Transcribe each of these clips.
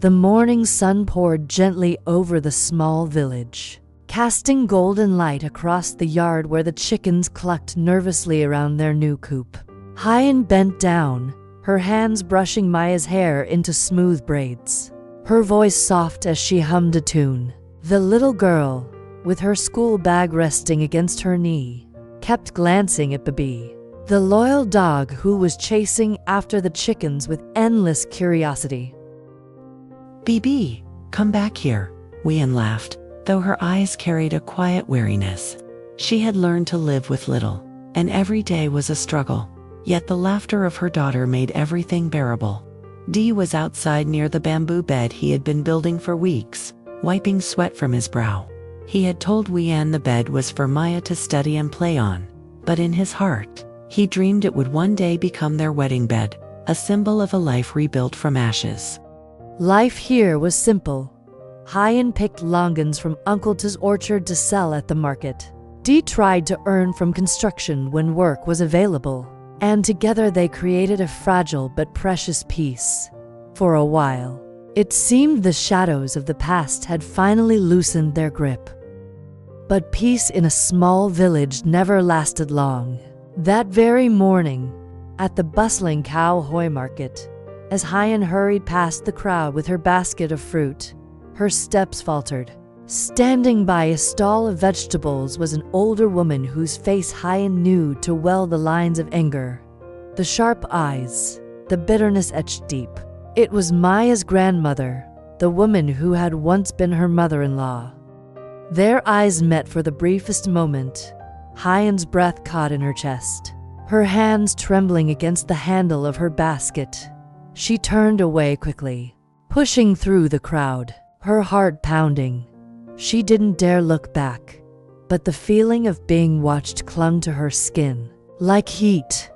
The morning sun poured gently over the small village, casting golden light across the yard where the chickens clucked nervously around their new coop. Huyen bent down, her hands brushing Maya's hair into smooth braids, her voice soft as she hummed a tune. The little girl, with her school bag resting against her knee, kept glancing at Bibi, the loyal dog who was chasing after the chickens with endless curiosity. "Bibi, come back here," Huyen laughed, though her eyes carried a quiet weariness. She had learned to live with little, and every day was a struggle. Yet the laughter of her daughter made everything bearable. Dee was outside near the bamboo bed he had been building for weeks, wiping sweat from his brow. He had told Huyen the bed was for Maya to study and play on, but in his heart, he dreamed it would one day become their wedding bed, a symbol of a life rebuilt from ashes. Life here was simple. Huyen picked longans from Uncle Ta's orchard to sell at the market. Dee tried to earn from construction when work was available, and together they created a fragile but precious peace. For a while, it seemed the shadows of the past had finally loosened their grip. But peace in a small village never lasted long. That very morning, at the bustling cow hoy market, as Huyen hurried past the crowd with her basket of fruit, her steps faltered. Standing by a stall of vegetables was an older woman whose face Huyen knew too well the lines of anger, the sharp eyes, the bitterness etched deep. It was Maya's grandmother, the woman who had once been her mother-in-law. Their eyes met for the briefest moment. Huyen's breath caught in her chest, her hands trembling against the handle of her basket. She turned away quickly, pushing through the crowd, her heart pounding. She didn't dare look back, but the feeling of being watched clung to her skin, like heat.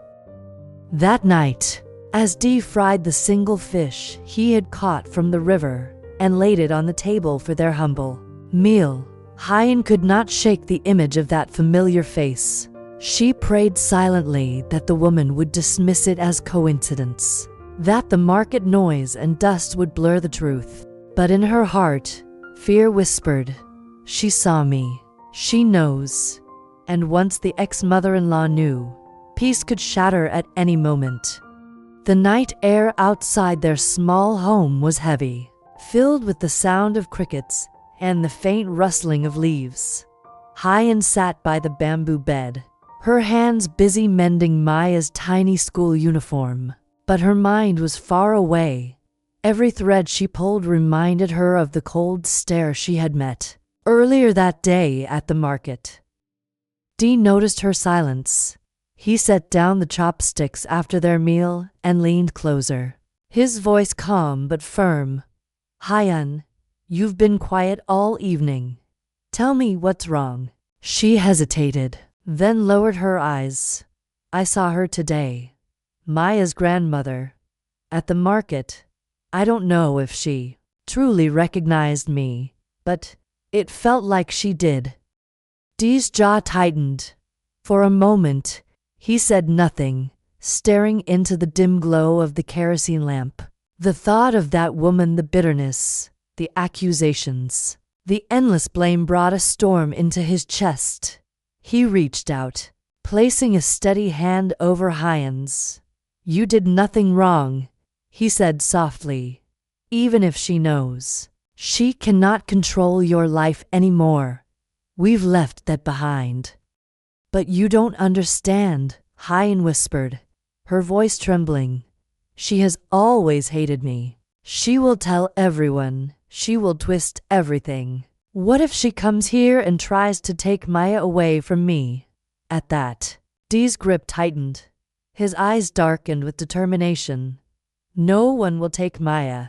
That night, as Dee fried the single fish he had caught from the river and laid it on the table for their humble meal, Huyen could not shake the image of that familiar face. She prayed silently that the woman would dismiss it as coincidence, that the market noise and dust would blur the truth. But in her heart, fear whispered, "She saw me. She knows." And once the ex-mother-in-law knew, peace could shatter at any moment. The night air outside their small home was heavy, filled with the sound of crickets and the faint rustling of leaves. Huyen sat by the bamboo bed, her hands busy mending Maya's tiny school uniform. But her mind was far away. Every thread she pulled reminded her of the cold stare she had met earlier that day at the market. Dee noticed her silence. He set down the chopsticks after their meal and leaned closer, his voice calm but firm. "Huyen, you've been quiet all evening. Tell me what's wrong." She hesitated, then lowered her eyes. "I saw her today, Maya's grandmother, at the market. I don't know if she truly recognized me, but it felt like she did." Dee's jaw tightened. For a moment, he said nothing, staring into the dim glow of the kerosene lamp. The thought of that woman, the bitterness, the accusations, the endless blame brought a storm into his chest. He reached out, placing a steady hand over Huyen's. "You did nothing wrong," he said softly. "Even if she knows, she cannot control your life anymore. We've left that behind." "But you don't understand," Huyen whispered, her voice trembling. "She has always hated me. She will tell everyone. She will twist everything. What if she comes here and tries to take Maya away from me?" At that, Dee's grip tightened. His eyes darkened with determination. "No one will take Maya.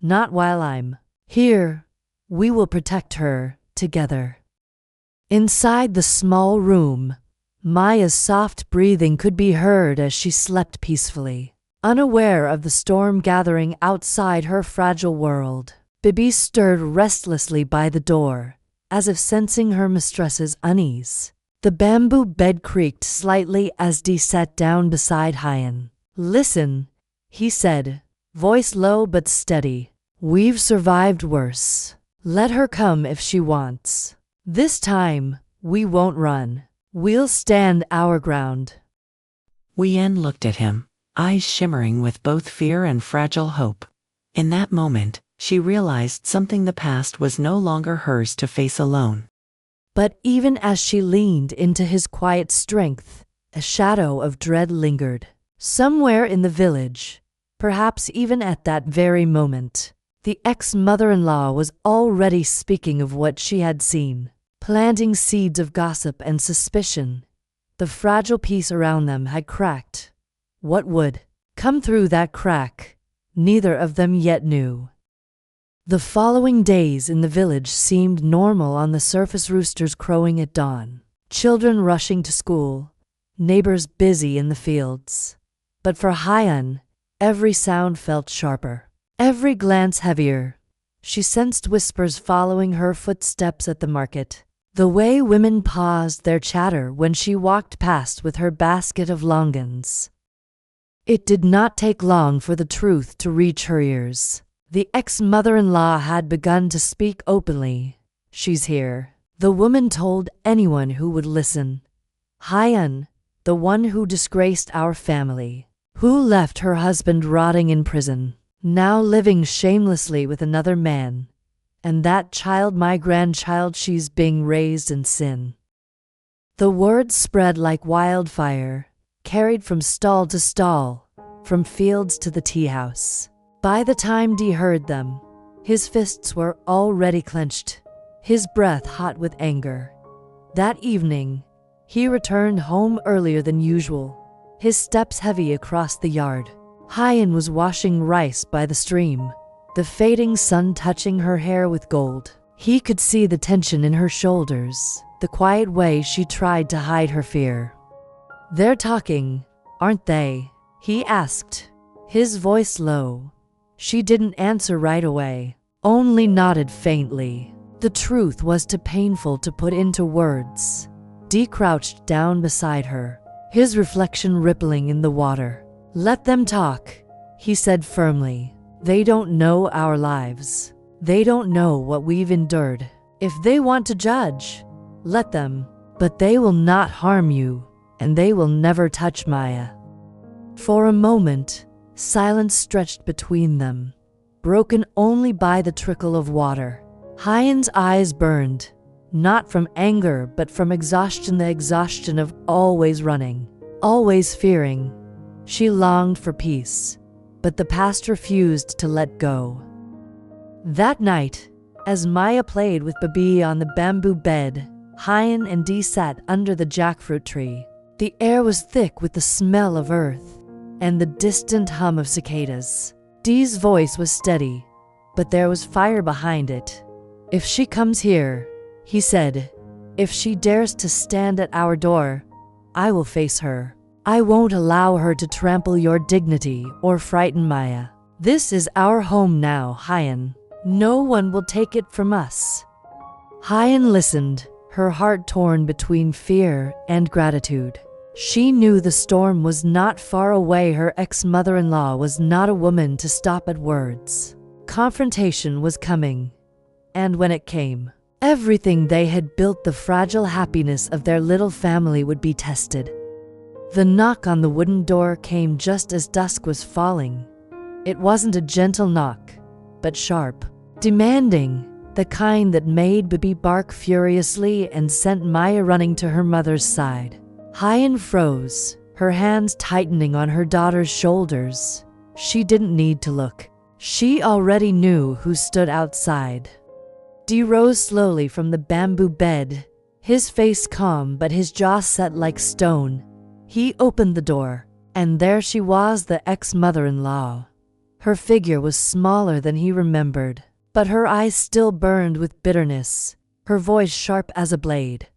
Not while I'm here. We will protect her, together." Inside the small room, Maya's soft breathing could be heard as she slept peacefully, unaware of the storm gathering outside her fragile world. Bibi stirred restlessly by the door, as if sensing her mistress's unease. The bamboo bed creaked slightly as Dee sat down beside Huyen. "Listen," he said, voice low but steady. We've survived worse. Let her come if she wants. This time, we won't run. We'll stand our ground. Huyen looked at him, eyes shimmering with both fear and fragile hope. In that moment, she realized something: the past was no longer hers to face alone. But even as she leaned into his quiet strength, a shadow of dread lingered. Somewhere in the village, perhaps even at that very moment, the ex-mother-in-law was already speaking of what she had seen, planting seeds of gossip and suspicion. The fragile peace around them had cracked. What would come through that crack, neither of them yet knew. The following days in the village seemed normal on the surface: roosters crowing at dawn, children rushing to school, neighbors busy in the fields. But for Huyen, every sound felt sharper, every glance heavier. She sensed whispers following her footsteps at the market, the way women paused their chatter when she walked past with her basket of longans. It did not take long for the truth to reach her ears. The ex-mother-in-law had begun to speak openly. "She's here," the woman told anyone who would listen. "Huyen, the one who disgraced our family, who left her husband rotting in prison, now living shamelessly with another man. And that child, my grandchild, she's being raised in sin." The words spread like wildfire, carried from stall to stall, from fields to the tea house. By the time Dee heard them, his fists were already clenched, his breath hot with anger. That evening, he returned home earlier than usual, his steps heavy across the yard. Huyen was washing rice by the stream, the fading sun touching her hair with gold. He could see the tension in her shoulders, the quiet way she tried to hide her fear. "They're talking, aren't they?" he asked, his voice low. She didn't answer right away, only nodded faintly. The truth was too painful to put into words. Dee crouched down beside her, his reflection rippling in the water. "Let them talk," he said firmly. "They don't know our lives. They don't know what we've endured. If they want to judge, let them. But they will not harm you, and they will never touch Maya." For a moment, silence stretched between them, broken only by the trickle of water. Huyen's eyes burned, not from anger but from exhaustion, the exhaustion of always running, always fearing. She longed for peace, but the past refused to let go. That night, as Maya played with Babi on the bamboo bed, Huyen and Dee sat under the jackfruit tree. The air was thick with the smell of earth and the distant hum of cicadas. Dee's voice was steady, but there was fire behind it. "If she comes here," he said, "if she dares to stand at our door, I will face her. I won't allow her to trample your dignity or frighten Maya. This is our home now, Huyen. No one will take it from us." Huyen listened, her heart torn between fear and gratitude. She knew the storm was not far away. Her ex-mother-in-law was not a woman to stop at words. Confrontation was coming, and when it came, everything they had built, the fragile happiness of their little family, would be tested. The knock on the wooden door came just as dusk was falling. It wasn't a gentle knock, but sharp, demanding, the kind that made Babi bark furiously and sent Maya running to her mother's side. Huyen froze, her hands tightening on her daughter's shoulders. She didn't need to look. She already knew who stood outside. Dee rose slowly from the bamboo bed, his face calm but his jaw set like stone. He opened the door, and there she was, the ex-mother-in-law. Her figure was smaller than he remembered, but her eyes still burned with bitterness, her voice sharp as a blade.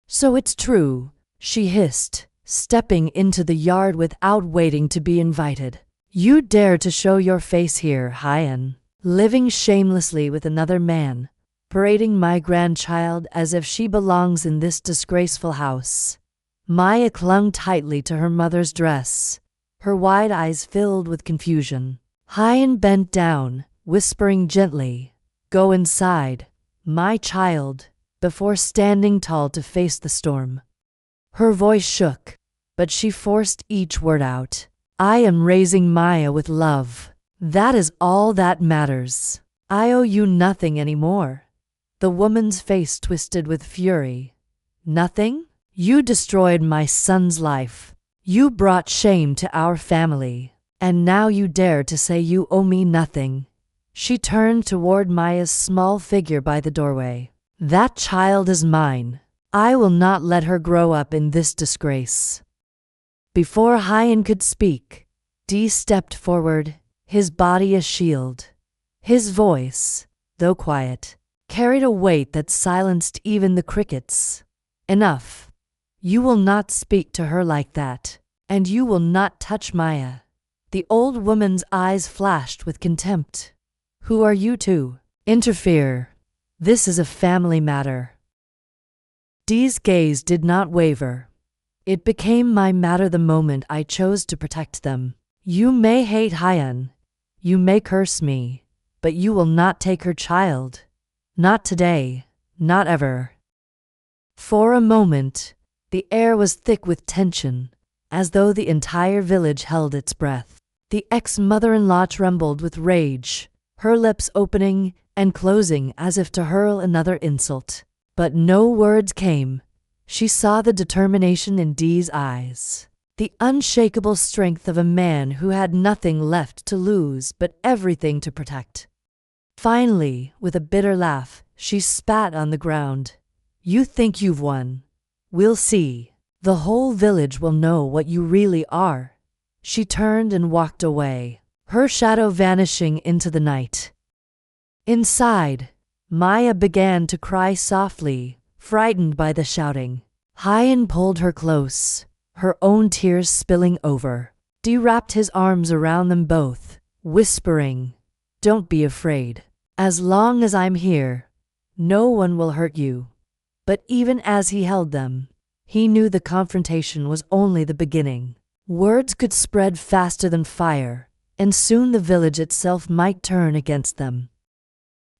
"So it's true," she hissed, stepping into the yard without waiting to be invited. "You dare to show your face here, Huyen, living shamelessly with another man, parading my grandchild as if she belongs in this disgraceful house." Maya clung tightly to her mother's dress, her wide eyes filled with confusion. Huyen bent down, whispering gently, "Go inside, my child," before standing tall to face the storm. Her voice shook, but she forced each word out. "I am raising Maya with love. That is all that matters. I owe you nothing anymore." The woman's face twisted with fury. "Nothing? You destroyed my son's life. You brought shame to our family. And now you dare to say you owe me nothing." She turned toward Maya's small figure by the doorway. "That child is mine. I will not let her grow up in this disgrace." Before Huyen could speak, Dee stepped forward, his body a shield. His voice, though quiet, carried a weight that silenced even the crickets. "Enough. You will not speak to her like that, and you will not touch Maya." The old woman's eyes flashed with contempt. "Who are you to interfere? This is a family matter." Dee's gaze did not waver. "It became my matter the moment I chose to protect them. You may hate Huyen, you may curse me, but you will not take her child. Not today, not ever." For a moment, the air was thick with tension, as though the entire village held its breath. The ex-mother-in-law trembled with rage, her lips opening and closing as if to hurl another insult. But no words came. She saw the determination in Dee's eyes, the unshakable strength of a man who had nothing left to lose but everything to protect. Finally, with a bitter laugh, she spat on the ground. "You think you've won. We'll see. The whole village will know what you really are." She turned and walked away, her shadow vanishing into the night. Inside, Maya began to cry softly, frightened by the shouting. Huyen pulled her close, her own tears spilling over. Dee wrapped his arms around them both, whispering, "Don't be afraid. As long as I'm here, no one will hurt you." But even as he held them, he knew the confrontation was only the beginning. Words could spread faster than fire, and soon the village itself might turn against them.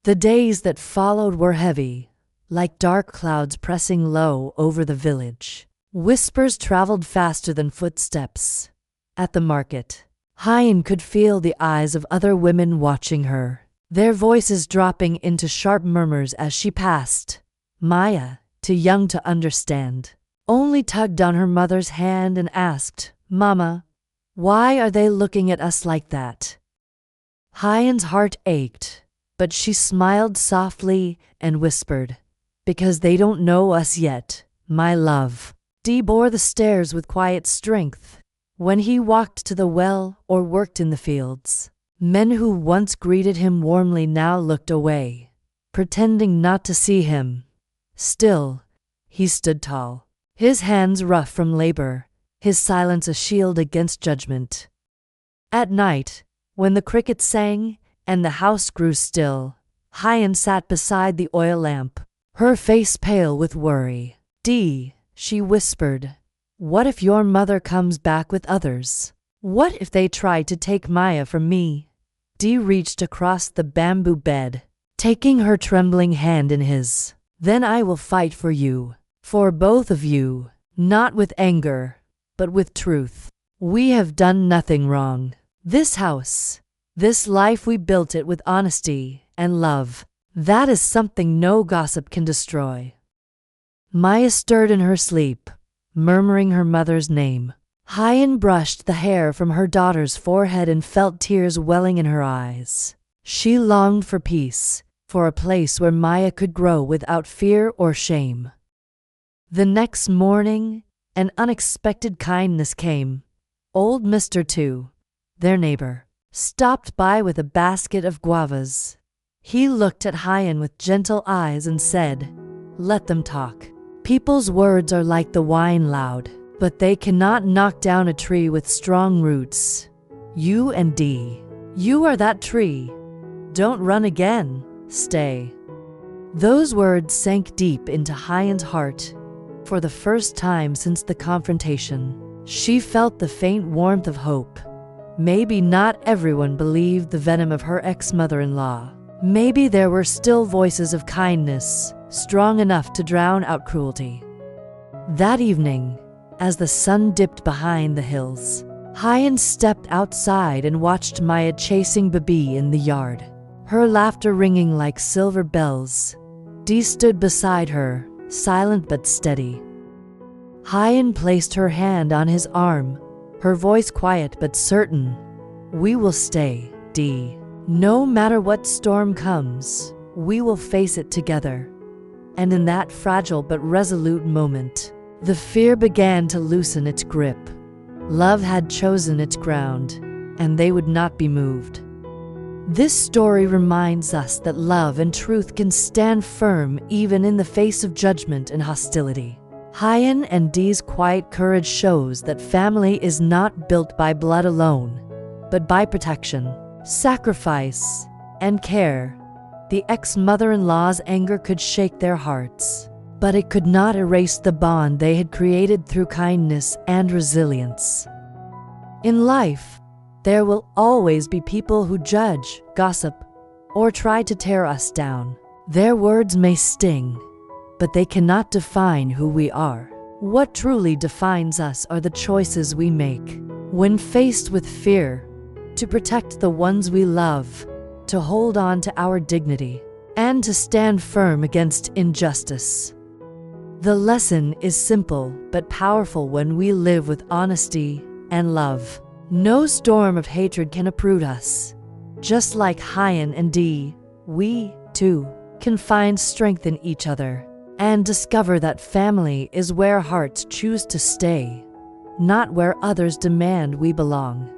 The days that followed were heavy, like dark clouds pressing low over the village. Whispers traveled faster than footsteps. At the market, Huyen could feel the eyes of other women watching her, their voices dropping into sharp murmurs as she passed. Maya, too young to understand, only tugged on her mother's hand and asked, "Mama, why are they looking at us like that?" Huyen's heart ached, but she smiled softly and whispered, "Because they don't know us yet, my love." Dee bore the stairs with quiet strength. When he walked to the well or worked in the fields, men who once greeted him warmly now looked away, pretending not to see him. Still, he stood tall, his hands rough from labor, his silence a shield against judgment. At night, when the crickets sang and the house grew still, Huyen sat beside the oil lamp, her face pale with worry. "Dee," she whispered, "what if your mother comes back with others? What if they try to take Maya from me?" Dee reached across the bamboo bed, taking her trembling hand in his. "Then I will fight for you, for both of you, not with anger, but with truth. We have done nothing wrong. This house, this life, we built it with honesty and love. That is something no gossip can destroy." Maya stirred in her sleep, murmuring her mother's name. Huyen brushed the hair from her daughter's forehead and felt tears welling in her eyes. She longed for peace, for a place where Maya could grow without fear or shame. The next morning, an unexpected kindness came. Old Mr. Tu, their neighbor, stopped by with a basket of guavas. He looked at Huyen with gentle eyes and said, "Let them talk. People's words are like the wine, loud, but they cannot knock down a tree with strong roots. You and Dee, you are that tree. Don't run again, stay." Those words sank deep into Huyen's heart. For the first time since the confrontation, she felt the faint warmth of hope. Maybe not everyone believed the venom of her ex-mother-in-law. Maybe there were still voices of kindness, strong enough to drown out cruelty. That evening, as the sun dipped behind the hills, Huyen stepped outside and watched Maya chasing Bibi in the yard, her laughter ringing like silver bells. Dee stood beside her, silent but steady. Huyen placed her hand on his arm, her voice quiet but certain. "We will stay, Dee. No matter what storm comes, we will face it together." And in that fragile but resolute moment, the fear began to loosen its grip. Love had chosen its ground, and they would not be moved. This story reminds us that love and truth can stand firm even in the face of judgment and hostility. Huyen and Dee's quiet courage shows that family is not built by blood alone, but by protection, sacrifice, and care. The ex-mother-in-law's anger could shake their hearts, but it could not erase the bond they had created through kindness and resilience. In life, there will always be people who judge, gossip, or try to tear us down. Their words may sting, but they cannot define who we are. What truly defines us are the choices we make. When faced with fear, to protect the ones we love, to hold on to our dignity, and to stand firm against injustice. The lesson is simple but powerful when we live with honesty and love. No storm of hatred can uproot us. Just like Huyen and Dee, we, too, can find strength in each other and discover that family is where hearts choose to stay, not where others demand we belong.